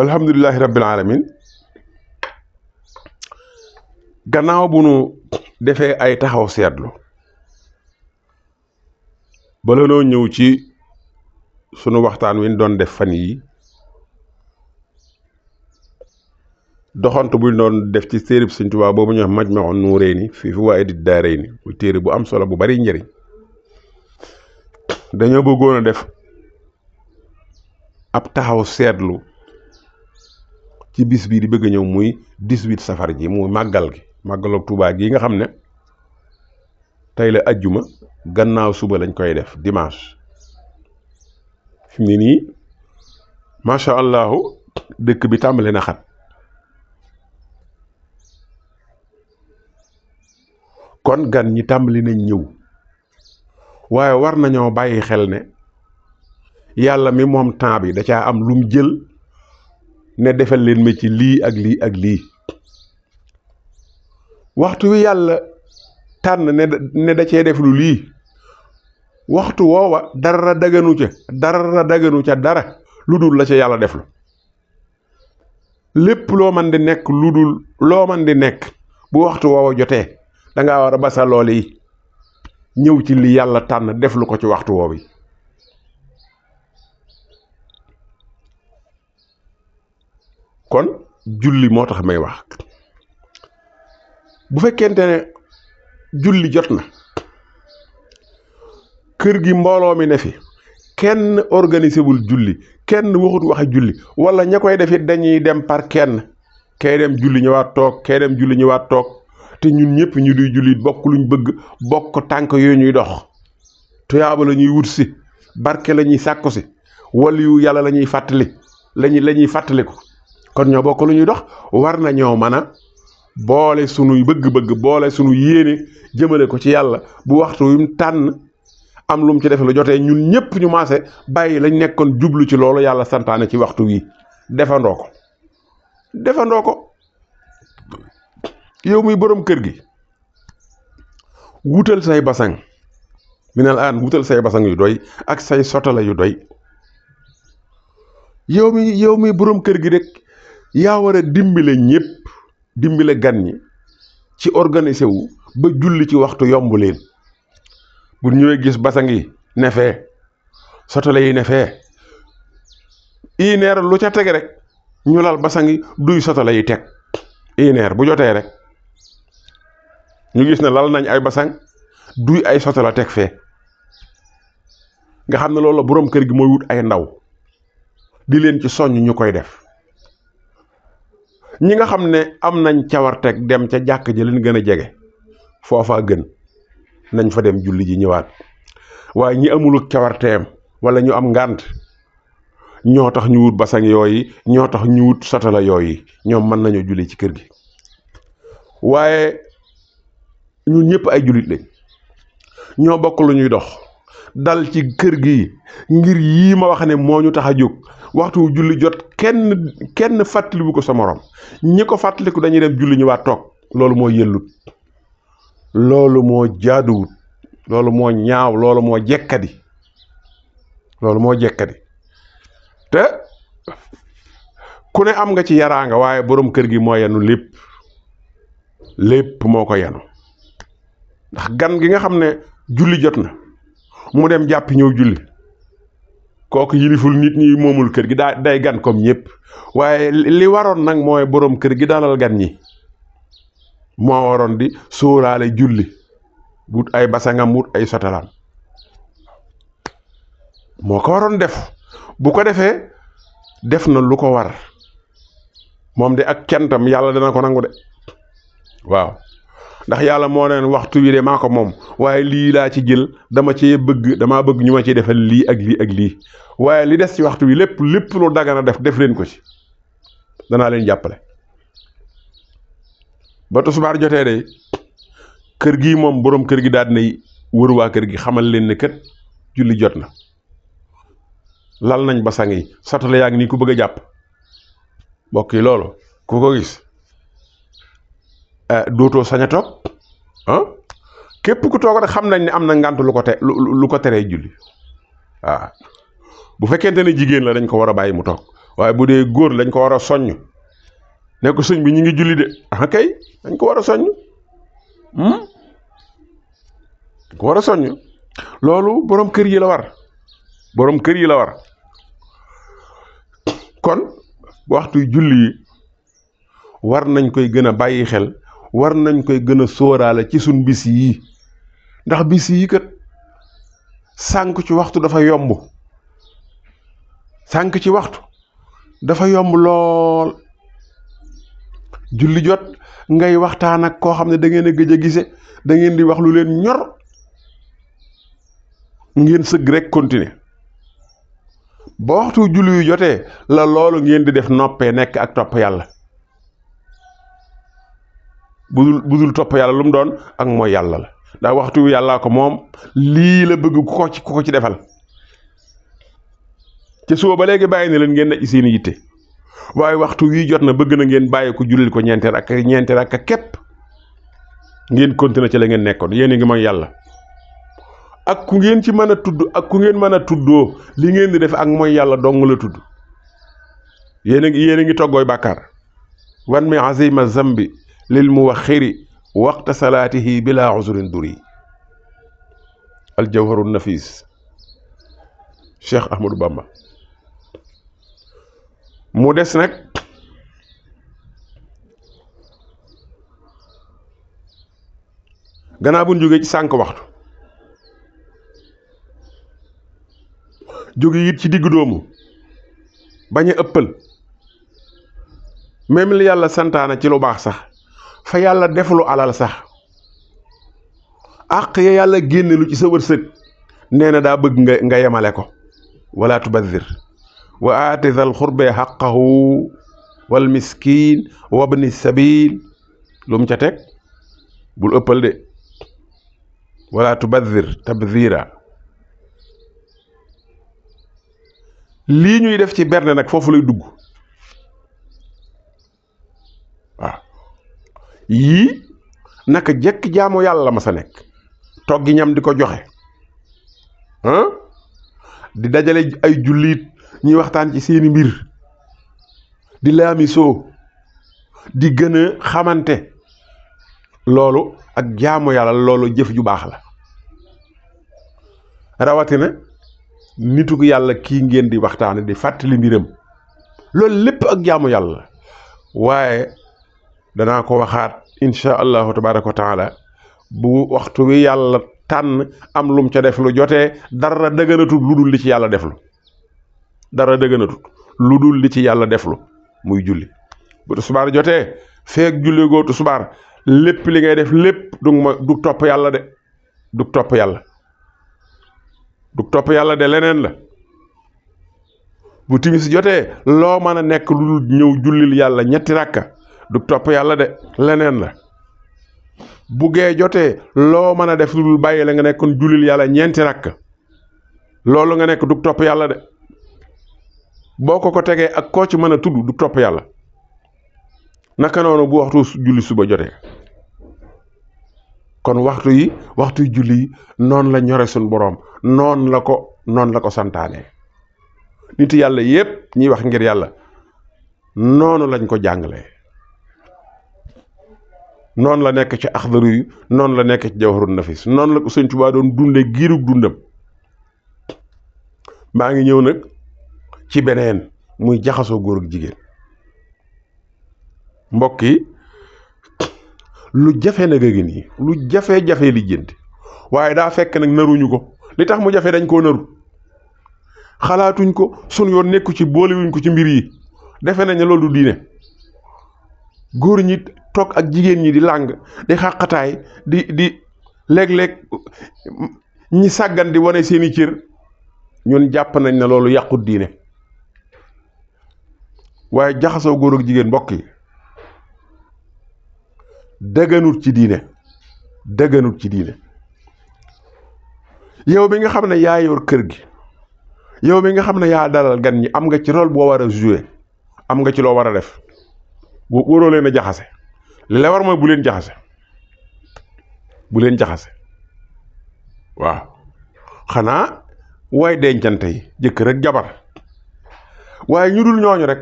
alhamdulillahi rabbil alamin gannaaw bu nu defee ay taxaw seetlu bala noo ñëw ci sunu waxtaan wi ñu doon def fan yi doxantu bu ñu doon def ci téereb Sëñ Tuubaa boobu ñu wax Majmahun Nurayni fii fawaa'idi daarayni muy téere bu am solo bu bari njëriñ dañoo bëggoon a def ab taxaw seetlu ci bis bii di bëgg a ñëw muy 18 safar ji muy màggal gi màggalu Tuubaa gi nga xam ne tey la ajjuma gannaaw suba lañ koy def dimanche fi mu ne nii macha allahu dëkk bi tàmbali na xat kon gan ñi tàmbali nañ ñëw waaye war nañoo bàyyi xel ne yàlla mi moom temps bi da caa am lum jël ne defal leen ma ci lii ak lii ak lii waxtu wi yàlla tànn ne da cee def lu lii waxtu woowa dara daganu ca dara lu dul la ca yàlla def lu lépp loo man di nekk lu dul loo man di nekk bu waxtu woowa jotee dangaa war a basa loole yi ñëw ci li yàlla tànn def lu ko ci waxtu woowu yi kon julli moo tax may wax bu fekkente ne julli jot na kër gi mbooloo mi ne fi kenn organisé wul julli kenn waxut waxe julli wala ña koy defit dañuy dem par kenn kay dem julli ñëwaat toog kay dem julli ñëwaat toog te ñun ñëpp ñu duy jullit bokk luñ bëgg bokk tànk yooyu ñuy dox tuyaaba la ñuy wut si barke la ñuy sàkku si waliyu yàlla la ñuy fàttali la ñuy fàttaliku kon ñoo bokk lu ñuy dox war na ñoo mën a boole sunuy bëgg-bëgg boole sunu yéene jëmale ko ci yàlla bu waxtu wi mu tànn am lu mu ci def lu jotee ñun ñëpp ñu maase bàyyi lañ nekkoon jublu ci loolu yàlla santaane ci waxtu wi defandoo ko yow muy borom kër gi wutal say basang minal aan wutal say basang yu doy ak say sotala yu doy yow mi borom kër gi rek yaa war a dimbale ñëpp dimbale gan ñi ci organisé wu ba julli ci waxtu yomb leen bu ñëwee gis basang yi ne fee sotala yi ne fee ineer lu ca tege rek ñu lal basang yi duy sotala yi teg ineer bu jotee rek ñu gis ne lal nañ ay basang duy ay sotala teg fee nga xam ne loolu la boroom kër gi mooy wut ay ndaw di leen ci soññ ñu koy def ñi nga xam ne am nañ cawarteeg dem ca jàkk ji leen gën a jege foofa gën nañ fa dem julli ji ñëwaat waaye ñi amul cawarteem wala ñu am ngànt ñoo tax ñu wut basang yooyu ñoo tax ñu wut sotala yooyu ñoom mën nañoo julli ci kër gi waaye ñun ñëpp ay jullit lañ ñoo bokk lu ñuy dox dal ci kër gi ngir yii ma wax ne moo ñu tax a jóg waxtu julli jot kenn fàttaliwu ko sa morom ñi ko fàttaliku dañuy dem julli ñëwaat toog loolu moo yellut loolu moo jaaduwut loolu moo ñaaw loolu moo jekkadi te ku ne am nga ci yaraanga waaye borom kër gi moo yenu lépp moo ko yenu ndax gan gi nga xam ne julli jot na mu dem jàpp ñëw julli kooku yiliful nit ñi moomul kër gi day gan comme ñëpp waaye li waroon nag mooy borom kër gi dalal gan ñi moo waroon di sóoraale julli wut ay basangam wut ay sotalam moo ko waroon def bu ko defee def na lu ko war moom de ak cantam yàlla dana ko nangu de waaw ndax yàlla moo neen waxtu wi de maa ko moom waaye lii laa ci jël damaa bëgg ñu ma ci defal lii ak lii ak lii waaye li des ci waxtu wi lépp lu dagana def leen ko ci danaa leen jàppale ba tisbaar jotee de kër gi moom boroom kër gi daal dinay wër waa kër gi xamal leen ne kat julli jot na lal nañ basang yi sotale yaa ngi nii ku bëgg a jàpp mbokk yi loolu ku ko gis dootoo sañ a toog képp ku toog rek xam nañ ne am na ngànt lu ko teree julli waaw bu fekkente ne jigéen la dañ ko war a bàyyi mu toog waaye bu dee góor lañ ko war a soññ ne ko sëñ bi ñu ngi julli de ah kay dañ ko war a soññ dañ ko war a soññ loolu borom kër yi la war borom kër yi la war kon waxtu julli yi war nañ koy gën a bàyyi xel war nañ koy gën a sóoraale ci suñ bis yii ndax bis yii kat sànk ci waxtu dafa yomb sànk ci waxtu dafa yomb lool julli jot ngay waxtaan ak koo xam ne da ngeen a gëj a gise da ngeen di wax lu leen ñor ngeen sëgg rek continuer ba waxtu julli yu jotee la loolu ngeen di def noppee nekk ak topp yàlla budul topp yàlla lu mu doon ak mooy yàlla la ndax waxtu yàllaa ko moom lii la bëgg ku ko ci defal ci suba ba léegi bàyyi na leen ngeen ne seeni yitte waaye waxtu wii jot na bëgg na ngeen bàyyi ko jullil ko ñeenti rakka képp ngeen continuer ci la ngeen nekkoon yéen a ngi mooy yàlla ak ku ngeen ci mën a tudd ak ku ngeen mën a tuddoo li ngeen di def ak mooy yàlla dong la tudd yéen a ngi toggooy bàkkaar wan mi azima zambi lil muwaxiri waqta salaatihi bila uzrin duri aljawharu nafis Cheikh Ahmadou Bamba mu des nag gannaaw bu ñu jógee ci sànq waxtu jóge it ci diggu doomu bañ a ëppal même li yàlla santaana ci lu baax sax fa yàlla def lu alal sax àq ya yàlla génne lu ci sa wërsëg nee na daa bëgg nga yemale ko wala tubadir wa aati zal xurbe xaqahu wal miskin wabni sabil lu mu ca teg bul ëppal de wala tubadir tabdira lii ñuy def ci berne nag foofu lay dugg waaw yii naka jekk jaamu yàlla ma sa nekk toggi ñam di ko joxe di dajale ay jullit ñuy waxtaan ci seeni mbir di laamisoo di gën a xamante loolu ak jaamu yàlla loolu jëf ju baax la rawatina nitu yàlla kii ngeen di waxtaane di fàttali mbiram loolu lépp ak jaamu yàlla waaye danaa ko waxaat insha allahu tabaraka wa taala bu waxtu wi yàlla tànn am lum ca def lu jotee dara dëgënatut lu dul li ci yàlla deflu dara dëgënatut lu dul li ci yàlla deflu muy julli bu tusubaar jotee feek julli goo tusubaar lépp li ngay def lépp du topp yàlla de du topp yàlla du topp yàlla de leneen la bu timis jotee loo mën a nekk lu dul ñëw jullil yàlla ñetti rakka du topp yàlla de leneen la bu gee jotee loo mën a def lu dul bàyyi la nga nekkoon jullil yàlla ñeenti rakka loolu nga nekk du topp yàlla de boo ko tegee ak koo ci mën a tudd du topp yàlla naka noonu bu waxtu julli suba jotee kon waxtu julli yi noonu la ñore suñ boroom noonu la ko santaane nit yàlla yépp ñiy wax ngir yàlla noonu lañ ko jàngalee noonu la nekk ci axdaru yi noonu la nekk ci jawharun nafis noonu la ko Sëñ Tuubaa doon dunde giirug dundam maa ngi ñëw nag ci beneen muy jaxasoo góor ak jigéen mbokk yi lu jafe nag a ngi nii lu jafe-jafe lijjanti waaye daa fekk nag naruñu ko li tax mu jafe dañ koo naru xalaatuñ ko sun yoon nekku ci boolewuñ ko ci mbir yi defe nañ ne loolu du diine góor ñi toog ak jigéen ñi di làng di xàqataay di léeg-léeg ñi sàggan di wane seeni cër ñun jàpp nañ ne loolu yàqut diine waaye jaxasoo góor ak jigéen mbokk yi dëgganut ci diine yow bi nga xam ne yaa yor kër gi yow bi nga xam ne yaa dalal gan ñi am nga ci rôle boo war a jouer am nga ci loo war a def waroo leen a jaxase li la war mooy bu leen jaxase waaw xanaa way dencante yi jëkkër ak jabar waaye ñu dul ñooñu rek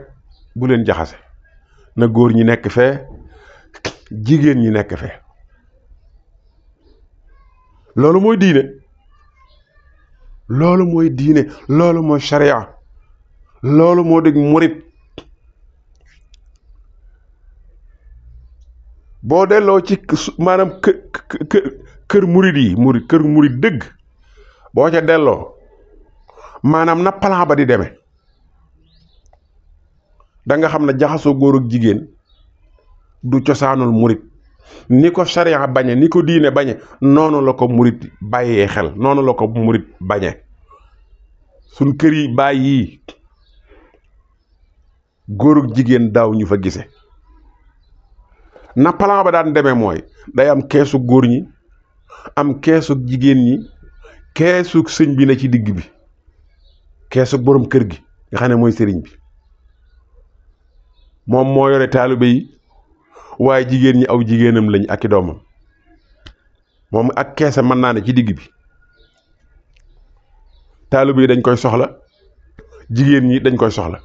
bu leen jaxase na góor ñi nekk fee jigéen ñi nekk fee loolu mooy diine loolu mooy diine loolu mooy sharia loolu moo dégg murit boo delloo ci maanaam kër murit yi kër murit dëgg boo ca delloo maanaam na plan ba di demee da nga xam ne jaxasoo góor ak jigéen du cosaanul murit ni ko sharia bañe ni ko diine bañe noonu la ko murit bàyyee xel noonu la ko murit bañe suñ kër yi bàyyi yi góor ak jigéen daaw ñu fa gise na plan ba daan demee mooy day am keesu góor ñi am keesu jigéen ñi keesu sëñ bi na ci digg bi keesu borom kër gi nga xam ne mooy sëriñ bi moom moo yore taalibe yi waaye jigéen ñi aw jigéenam lañ ak i doomam moom ak keese mën naa ne ci digg bi taalibe yi dañ koy soxla jigéen ñi dañ koy soxla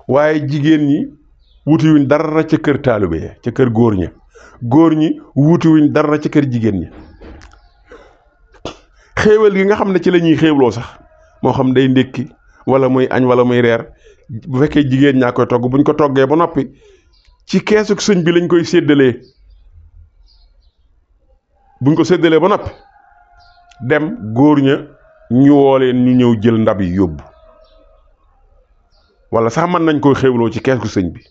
waaye jigéen ñi wutiwuñ dara ca kër taalibe ya ca kër góor ñi wutiwuñ dara ca kër jigéen ñi xéewal gi nga xam ne ci la ñuy xéewloo sax moo xam day ndékki wala muy añ wala muy reer bu fekkee jigéen ñaa koy togg buñ ko toggee ba noppi ci keesug sëñ bi lañ koy séddalee buñ ko séddalee ba noppi dem góor ña ñu woo leen ñu ñëw jël ndab yi yóbbu wala sax mën nañ koy xéewloo ci kees gu sëñ bi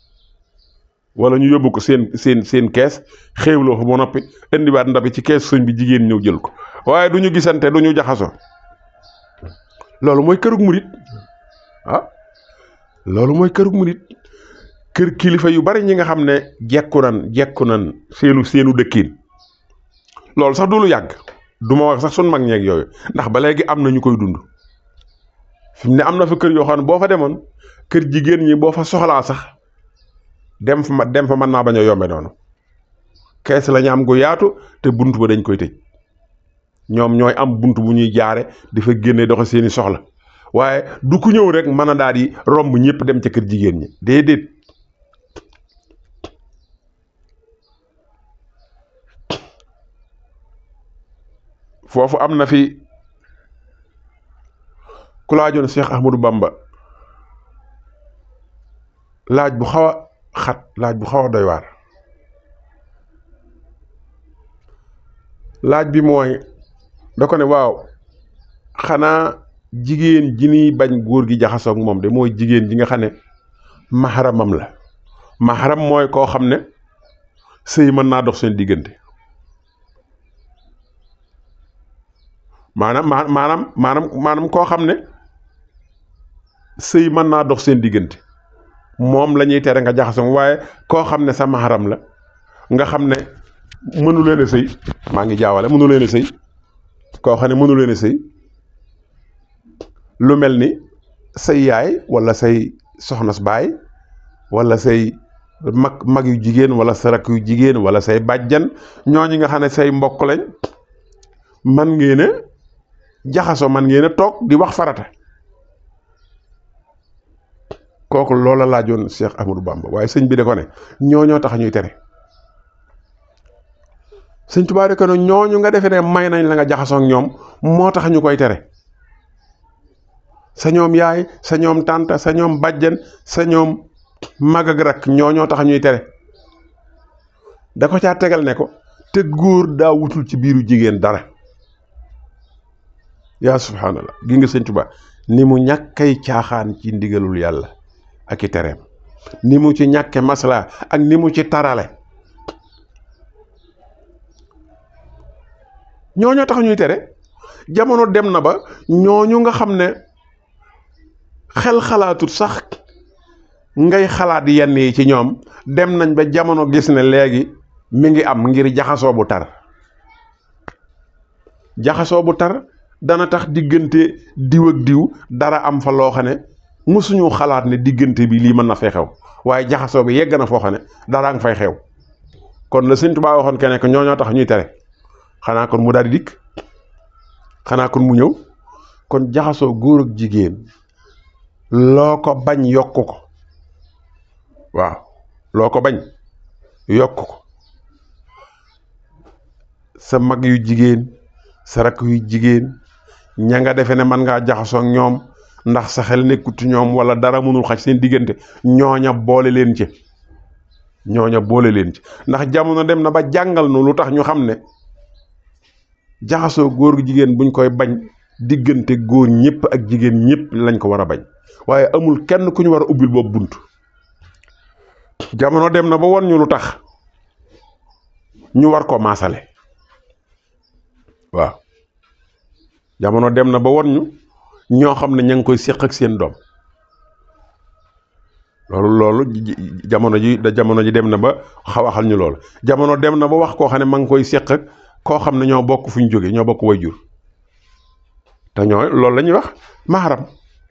wala ñu yóbbu ko seen kees xéewloo fa ba noppi indiwaat ndab yi ci kees sëñ bi jigéen ñëw jël ko waaye du ñu gisante du ñu jaxasoo loolu mooy kërug murit loolu mooy kërug murit kër kilifa yu bari ñi nga xam ne jekku nan seenu dëkkiin loolu sax du lu yàgg du ma wax sax sun mag ñeeg yooyu ndax ba léegi am na ñu koy dund fi mu ne am na fa kër yoo xam ne boo fa demoon kër jigéen ñi boo fa soxlaa sax dem fa mën naa bañ a yombe noonu kees la ñu am gu yaatu te bunt ba dañ koy tëj ñoom ñooy am bunt bu ñuy jaare di fa génne doxe seeni soxla waaye du ku ñëw rek mën a daal di romb ñëpp dem ca kër jigéen ñi déedéet foofu am na fi ku laajoon Cheikh Ahmadou Bamba laaj bu xaw a xat laaj bu xaw a doy waar laaj bi mooy da ko ne waaw xanaa jigéen ji niy bañ góor gi jaxasoog moom de mooy jigéen ji nga xam ne maxaramam la maxaram mooy koo xam ne sëy mën naa dox seen diggante maanaam koo xam ne sëy mën naa dox seen diggante moom la ñuy tere nga jaxasoog waaye koo xam ne sa maxaram la nga xam ne mënu leen a sëy maa ngi jaawale mënu leen a sëy koo xam ne mënu leen a sëy lu mel ni say yaay wala say soxnas baay wala say mag yu jigéen wala sa rak yu jigéen wala say bàjjan ñooñu nga xam ne say mbokk lañ man ngeen a jaxasoo man ngeen a toog di wax farata kooku loola laajoon Cheikh Ahmadou Bamba waaye sëñ bi de ko ne ñooñoo tax ñuy tere sëñ Tuubaa de ko ne ñooñu nga defee ne may nañ la nga jaxasoo ak ñoom moo tax ñu koy tere sa ñoom yaay sa ñoom tànta sa ñoom bàjjen sa ñoom mag ak rak ñoo tax ñuy tere da ko caa tegal ne ko te góor daa wutul ci biiru jigéen dara yaa subhaanallah gi nga sëñ Tuubaa ni mu ñàkkay caaxaan ci ndigalul yàlla ak i tereem ni mu ci ñàkke masla ak ni mu ci tarale ñooñoo tax ñuy tere jamono dem na ba ñooñu nga xam ne xel xalaatut sax ngay xalaat yenn yi ci ñoom dem nañ ba jamono gis ne léegi mi ngi am ngir jaxasoo bu tar dana tax diggante diw ak diw dara am fa loo xam ne mësuñu xalaat ne diggante bi lii mën na fay xew waaye jaxasoo bi yegg na foo xam ne dara nga fay xew kon la Sëñ Tuubaa waxoon kenn ko ñoo tax ñuy tere xanaa kon mu daal di dikk xanaa kon mu ñëw kon jaxasoo góor ak jigéen loo ko bañ yokk ko. waaw loo ko bañ yokk ko. sa mag yu jigéen sa rakk yu jigéen ña nga defe ne mën ngaa jaxasoo ak ñoom ndax sa xel nekkut ñoom wala dara mënul xaj seen diggante ñooña boole leen ci. ndax jamono dem na ba jàngal nu lu tax ñu xam ne jaxasoo góor gu jigéen buñ koy bañ diggante góor ñëpp ak jigéen ñëpp lañ ko war a bañ waaye amul kenn ku ñu war a ubbil boobu bunt. jamono dem na ba won ñu lu tax ñu war ko maasale. waaw jamono dem na ba won ñu ñoo xam ne ña ngi koy séq ak seen doom. loolu jamono ji dem na ba waxal ñu loolu. jamono dem na ba wax koo xam ne ma ngi koy séq ak koo xam ne ñoo bokk fu ñu jógee ñoo bokk way jur te ñoo loolu la ñuy wax mahram.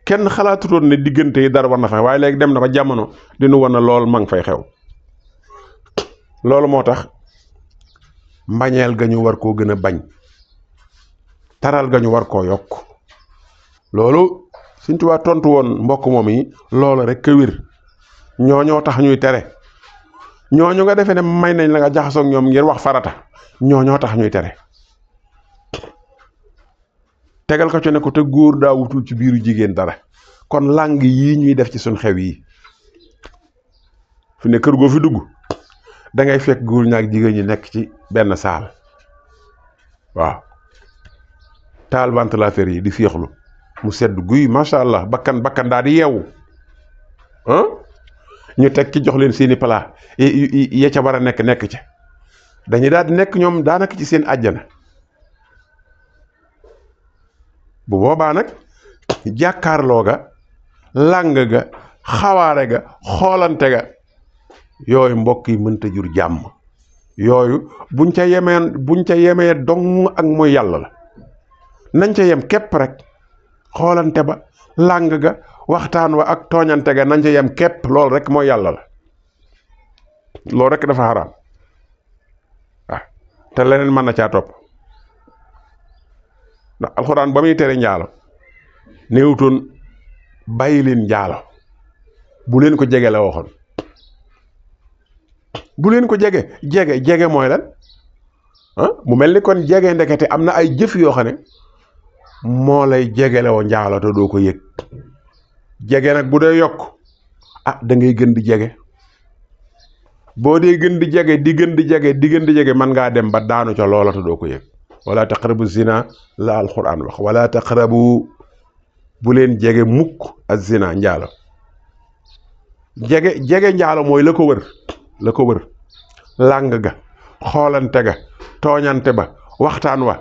kenn xalaatutoon ne diggante yi dara war na fa waaye léegi dem na ba jamono dinu wan na lool ma ngi fay xew. loolu moo tax mbañeel ga ñu war koo gën a bañ, taral ga ñu war koo yokk. loolu Sëñ Tuubaa tontu woon mbokk moom yi loolu rek ka wér. ñooñoo tax ñuy tere. ñooñu nga defee ne may nañ la nga jaxasoo ak ñoom ngir wax farata ñooñoo tax ñuy tere. tegal ko ci ne ko te góor daa wutul ci biiru jigéen dara. kon làng yii ñuy def ci suñ xew yi fi ne kër goo fi dugg da ngay fekk góor ñaak jigéen ñi nekk ci benn saal. waaw taal ventilateur yi di féexlu mu sedd guy macha allah bakkan daal di yeewu ñu teg ci jox leen seeni plat ya ca war a nekk ca dañuy daal di nekk ñoom daanaka ci seen àjjana. bu boobaa nag jàkkaarloo ga làng ga xawaare ga xoolante ga yooyu mbokk yi mënta jur jàmm. yooyu buñ ca yemee dong ak mooy yàlla la. nañ ca yem képp rek xoolante ba làng ga waxtaan wa ak tooñante ga nañ ca yem képp loolu rek mooy yàlla la. loolu rek dafa xaraam. waaw te leneen mën na caa topp. ndax alxuraan ba muy tere njaalo néewutoon bàyyi leen njaalo bu leen ko jege la waxoon. bu leen ko jege mooy lan mu mel ni kon jege ndekete am na ay jëf yoo xam ne moo lay jegelewoo njaalo te doo ko yëg. jege nag bu dee yokk da ngay gën di jege. boo dee gën di jege di gën di jege mën ngaa dem ba daanu ca loola te doo ko yëg. wala taqrabu zina la alquran wax wala taqrabu bu leen jege mukk ak zina njaalo. jege njaalo mooy la ko wër làng ga xoolante ga tooñante ba waxtaan wa.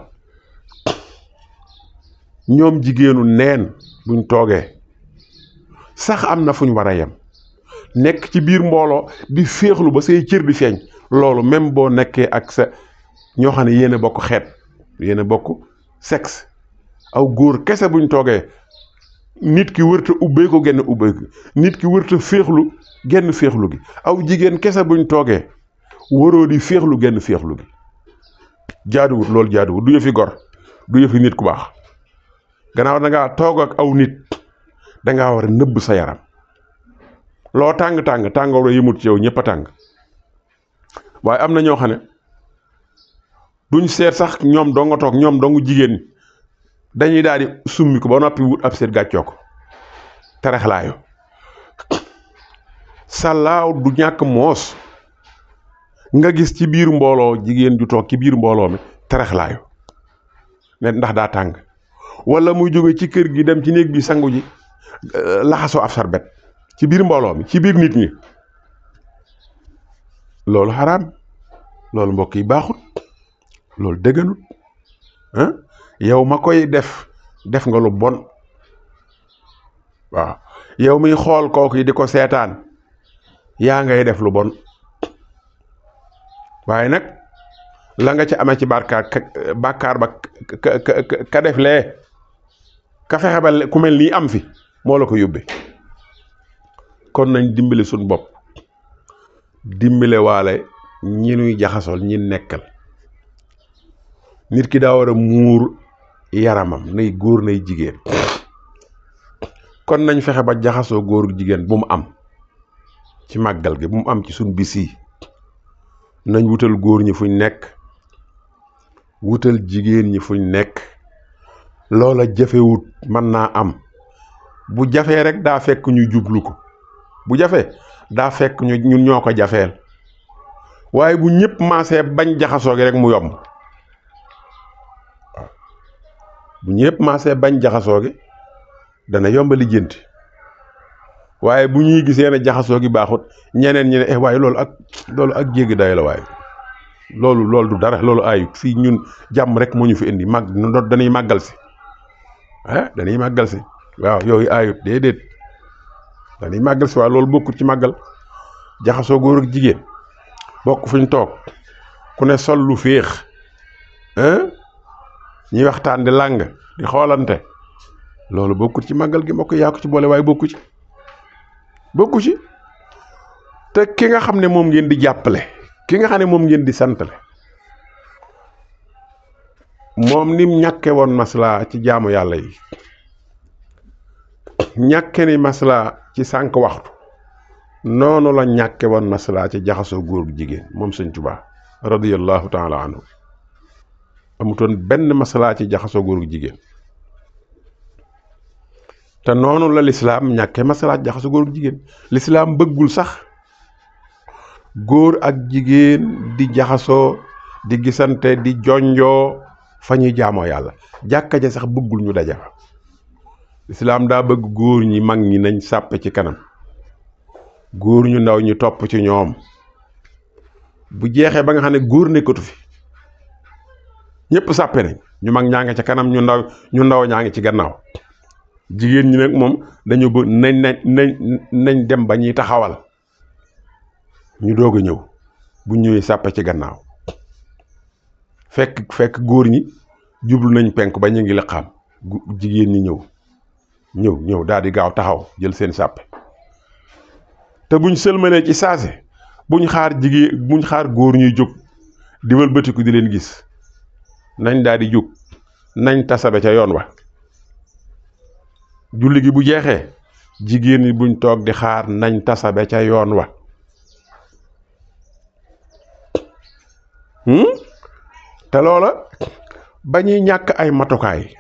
ñoom jigéenu neen buñ toogee sax am na fuñ war a yem nekk ci biir mbooloo di féexlu ba say cër di feeñ. loolu même boo nekkee ak sa ñoo xam ne yéen a bokk xeet yéen a bokk sexe aw góor kese buñ toogee nit ki wërta ubbee ko genn ubbee ko nit ki wërta féexlu genn féexlu gi. aw jigéen kese buñ toogee waroo di féexlu genn féexlu gi. jaaduwut loolu jaaduwut du yëfi gor du yëfi nit ku baax. gannaaw da ngaa toog ak aw nit da ngaa war a nëbb sa yaram. loo tàng tàngoor yëmut ci yow ñëpp a tàng. waaye am na ñoo xam ne duñ seet sax ñoom doo nga toog ñoom dongu jigéen ñi dañuy daal di summi ko ba noppi wut ab seet gàccoo ko terexlaayu. sàllaaw du ñàkk moos nga gis ci biir mbooloo jigéen ju toog ci biir mbooloo mi terexlaayu ne ndax daa tàng. wala muy jóge ci kër gi dem ci néeg bi sangu ji laxasoo ab sarbet ci biir mbooloo mi ci biir nit ñi. loolu xaraam. loolu mbokk yi baaxut. loolu dëgganut. yow ma koy def nga lu bon. waaw yow miy xool kooku yi di ko seetaan yaa ngay def lu bon. waaye nag la nga ci amee ci bàkkaar ba ka def lee ka fexe ba ku mel nii am fi moo la ko yóbbee. kon nañ dimbali suñ bopp dimbale waale ñi nuy jaxasool ñi nekkal. nit ki daa war a muur yaramam nay góor nay jigéen. kon nañ fexe ba jaxasoo góor jigéen bu mu am ci màggal gi, bu mu am ci suñ bis yi. nañ wutal góor ñi fuñ nekk, wutal jigéen ñi fuñ nekk. loola jafewut, mën naa am. bu jafee rek daa fekk ñu jublu ko, bu jafee daa fekk ñun ñoo ko jafeel. waaye bu ñëpp maasee bañ jaxasoo gi rek mu yomb. bu ñëpp maasee bañ jaxasoo gi dana yomba lijjanti. waaye bu ñuy gisee ne jaxasoo gi baaxut, ñeneen ñi ne waaye loolu ak jéggi day la. waaye loolu du dara, loolu ayut. fii ñun jàmm rek moo ñu fi indi dañuy màggal si. dañuy màggal si. waaw yooyu ayut déedéet, dañuy màggal si. waaye loolu bokkut ci màggal. jaxasoo góor ak jigéen bokk fuñ toog, ku ne sol lu féex, ñuy waxtaan di làng di xoolante, loolu bokkut ci màggal gi. mbokk yaa ko ci boole waaye bokku ci. te ki nga xam ne moom ngeen di jàppale, ki nga xam ne moom ngeen di santale, moom nim ñàkke woon maslaa ci jaamu yàlla yi, ñàkke ni maslaa ci sànq waxtu, noonu la ñàkke woon maslaa ci jaxasoo góor gu jigéen. moom Sëñ Tuubaa radiyallahu taala anhu amutoon benn maslaa ci jaxasoo góor gu jigéen. te noonu la lislaam ñàkke maslaa ci jaxasoo góor gu jigéen. lislaam bëggul sax góor ak jigéen di jaxasoo, di gisante, di jonjoo fa ñuy jaamoo yàlla. jàkka ja sax bëggul ñu daje fa. lislaam daa bëgg góor ñi mag ñi nañ sàppe ci kanam, góor ñu ndaw ñu topp ci ñoom. bu jeexee ba nga xam ne góor nekkatu fi, ñëpp sàppe nañ, ñu mag ñaa ngi ca kanam, ñu ndaw ñaa ngi ci gannaaw. jigéen ñi nag moom dañu bëgg nañ dem ba ñuy taxawal, ñu doog a ñëw. bu ñëwee sàppe ci gannaaw, fekk góor ñi jublu nañ penk ba ñu ngi liqaam, jigéen ñi ñëw daal di gaaw taxaw jël seen sàppe. te buñ sëlmalee ci saase, buñ xaar góor ñuy jóg di wëlbatiku di leen gis, nañ daal di jóg, nañ tasabe ca yoon wa. julli gi bu jeexee, jigéen ñi buñ toog di xaar, nañ tasabe ca yoon wa. te loola ba ñuy ñàkk ay matukaay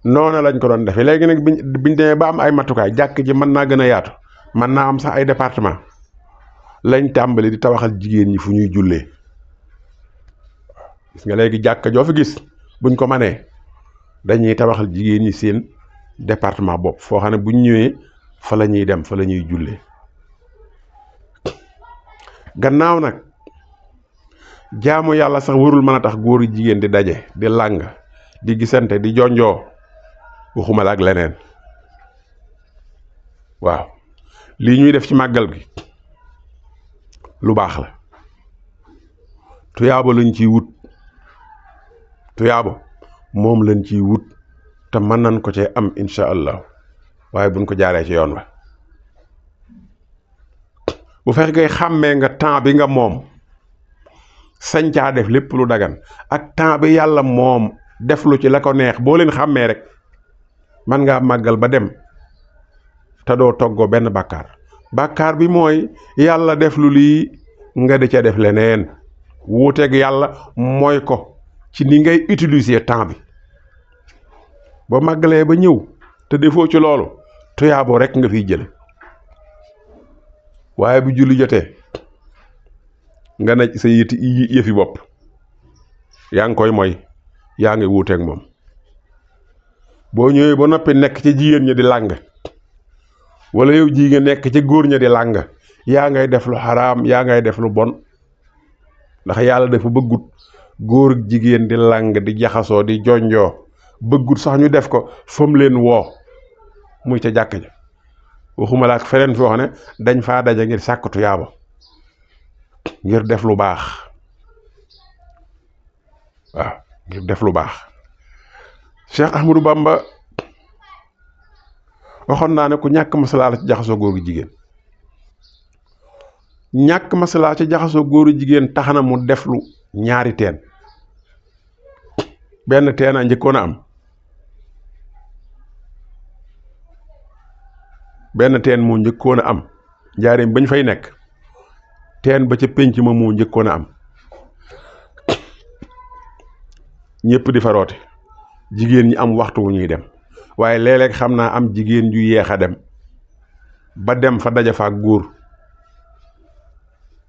noona lañ ko doon defee. léegi nag biñ demee ba am ay matukaay, jàkk ji mën naa gën a yaatu, mën naa am sax ay département, lañ tàmbali di tabaxal jigéen ñi fu ñuy jullee. gis nga léegi jàkka joo fi gis buñ ko manee dañuy tabaxal jigéen ñi seen département bopp, foo xam ne buñ ñëwee fa la ñuy dem, fa la ñuy jullee. gannaaw nag jaamu yàlla sax warul mën a tax góor jigéen di daje, di làng, di gisante, di jonjoo, waxuma la ak leneen. waaw lii ñuy def ci màggal gi lu baax la, tuyaaba lañ ciy wut, tuyaaba moom lañ ciy wut, te mën nañ ko cee am insha allah, waaye buñ ko jaaree ci yoon wa. bu fekkee xàmmee nga temps bi nga moom, sañ caa def lépp lu dagan, ak temps bi yàlla moom def lu ci la ko neex, boo leen xàmmee rek man ngaa màggal ba dem te doo toggoo benn bàkkaar bi mooy yàlla def lu lii nga di ca def leneen, wuuteeg yàlla mooy ko ci ni ngay utiliser temps bi. ba màggalee ba ñëw te defoo ci loolu, tuyaaboo rek nga fiy jële. waaye bu julli jotee nga ne sa yëfi bopp, yaa ngi koy mooy, yaa ngi wuuteeg moom. boo ñëwee ba noppi nekk ci jigéen ñi di làng, wala yow ji nga nekk ci góor ña di làng, yaa ngay def lu xaraam, yaa ngay def lu bon. ndax yàlla dafa bëggut góor ak jigéen di làng, di jaxasoo, di jonjoo, bëggut sax ñu def ko fam leen woo muy ca jàkk ja. waxuma la ak feneen foo xam ne dañ faa daje ngir sàkkatu yaaba, ngir def lu baax. waaw ngir def lu baax. Cheikh Ahmadou Bamba waxoon naa ne ku ñàkk masalaa la ci jaxasoo góor gi jigéen. ñàkk masalaa ci jaxasoo góoru jigéen tax na mu def lu ñaari teen. benn teen a njëkkoon a am, benn teen moo njëkkoon a am njaareem bañ fay nekk, teen ba ca pénc ma moo njëkkoon a am, ñëpp di fa roote, jigéen ñi am waxtu wu ñuy dem, waaye léeg-léeg xam naa am jigéen ju yeex a dem ba dem fa daja fa ak góor,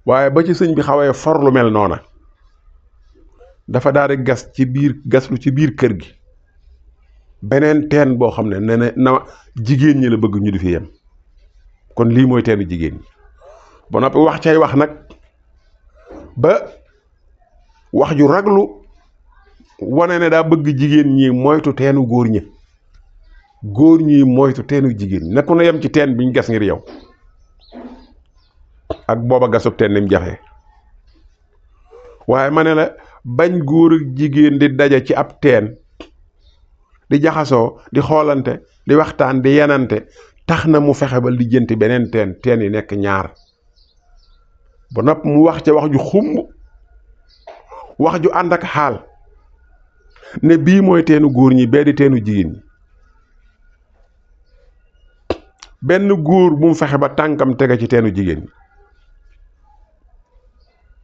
waaye ba ci sëñ bi xawee for lu mel noona dafa daal di gas ci biir gaslu ci biir kër gi beneen teen boo xam ne ne na jigéen ñi la bëgg ñu di fi yem. kon lii mooy teenu jigéen ñi ba noppi wax cay wax nag ba wax ju raglu wane ne daa bëgg jigéen ñi moytu teenu góor ñi, góor ñi moytu teenu jigéen ñi nekku na yem ci teen bi ñu gas ngir yow. ak booba gasub teen ni mu jafe, waaye ma ne la bañ góor ak jigéen di daja ci ab teen di jaxasoo di xoolante di waxtaan di yenante tax na mu fexe ba lijjanti beneen teen yi nekk ñaar ba nopp mu wax ca wax ju xumb, wax ju ànd ak xaal ne bii mooy teenu góor ñi bee di teenu jigéen ñi. benn góor bu mu fexe ba tànkam tege ci teenu jigéen ñi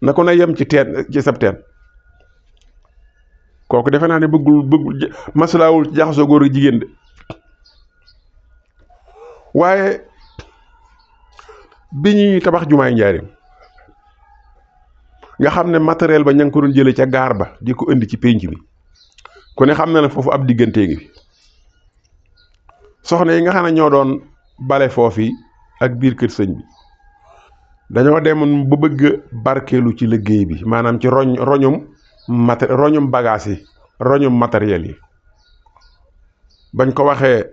na ko na yem ci teen ci sab teen. kooku defe naa ne bëggul maslaawul ci jaxasoo góor ak jigéen de, waaye bi ñuy tabax jumaay njaarim nga xam ne matériel ba ña ngi ko doon jële ca gaar ba di ko indi ci pénc mi, ku ne xam na ne foofu ab diggante ngi fi. soxna yi nga xam ne ñoo doon bale foofi ak biir kër sëñ bi dañoo demoon ba bëgg barkeelu ci liggéey bi, maanaam ci roñum bagage yi, roñum matériel yi. bañ ko waxee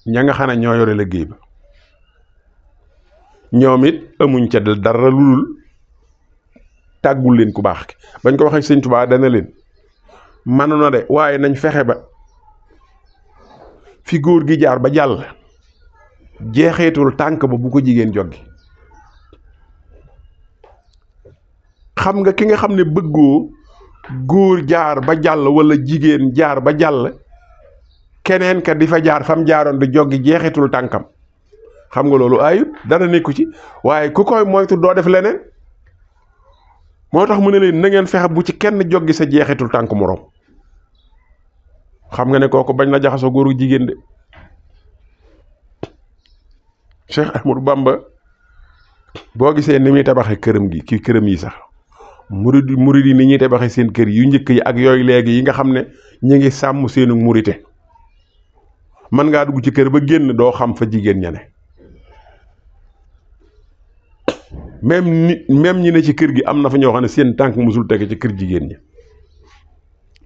ña nga xam ne ñoo yore liggéey ba ñoom it amuñ ca dara lulul tàggul leen ku baax ki. bañ ko waxee sëñ Tuubaa dana leen manu na de waaye nañ fexe ba fi góor gi jaar ba jàll jeexeetul tànk ba bu ko jigéen joggi. xam nga ki nga xam ne bëggoo góor jaar ba jàll walla jigéen jaar ba jàll keneen ka di fa jaar fam jaaroon di joggi jeexitul tànkam, xam nga loolu ayut dara nekku ci, waaye ku koy moytu doo def leneen. moo tax mu ne leen na ngeen fexe bu ci kenn joggi sa jeexitul tànk moroom. xam nga ne kooku bañ la jaxasoo góoru jigéen de. Cheikh Ahmadou Bamba boo gisee ni muy tabaxee këram gi ci këram yi sax murid yi ni ñuy tabaxee seen kër yu njëkk yi ak yooyu léegi yi nga xam ne ñu ngi sàmm seenu murite, mën ngaa dugg ci kër ba génn doo xam fa jigéen ña ne. même ñi ne ci kër gi am na fa ñoo xam ne seen tànk musul tege ci kër jigéen ñi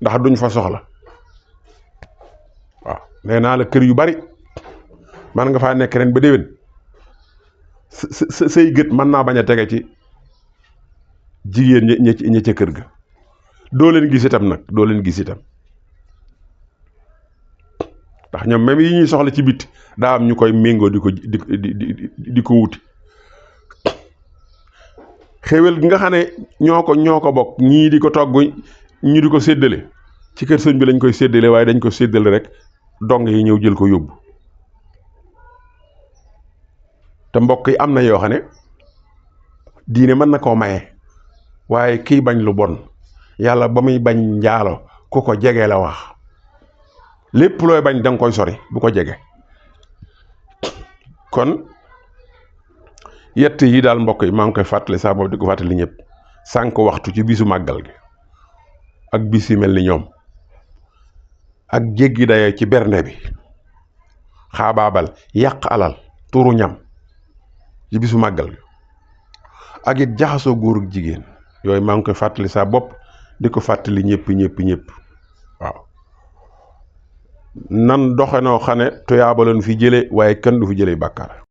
ndax duñ fa soxla. waaw nee naa la kër yu bari man nga faa nekk ren ba déwén say gët mën naa bañ a tege ci jigéen ña ca kër ga. doo leen gis itam nag doo leen gis itam ndax ñoom même yi ñuy soxla ci bit daa am ñu koy méngoo di ko wuti. xéwal gi nga xam ne ñoo ko bokk ñii di ko togg ñii di ko séddale ci kër sëñ bi lañ koy séddale, waaye dañ ko séddale rek dong yi ñëw jël ko yóbbu. te mbokk yi am na yoo xam ne diine mën na koo maye, waaye kiy bañ lu bon yàlla ba muy bañ njaalo ku ko jege la wax. lépp looy bañ danga koy sori bu ko jege. kon yett yi daal mbokk yi maa ngi koy fàttali saa boobu di ko fàttali ñëpp. sànq waxtu ci bisu màggal gi ak bis yu mel ni ñoom ak jéggi dayoo ci bernde bi, xaabaabal yàq alal turu ñam ci bisu màggal gi ak it jaxasoo góor ak jigéen, yooyu maa ngi koy fàttali saa bopp di ko fàttali ñëpp. waaw nan doxe noo xam ne tuyaaba lañ fi jële waaye kenn du fi jële bàkkaar.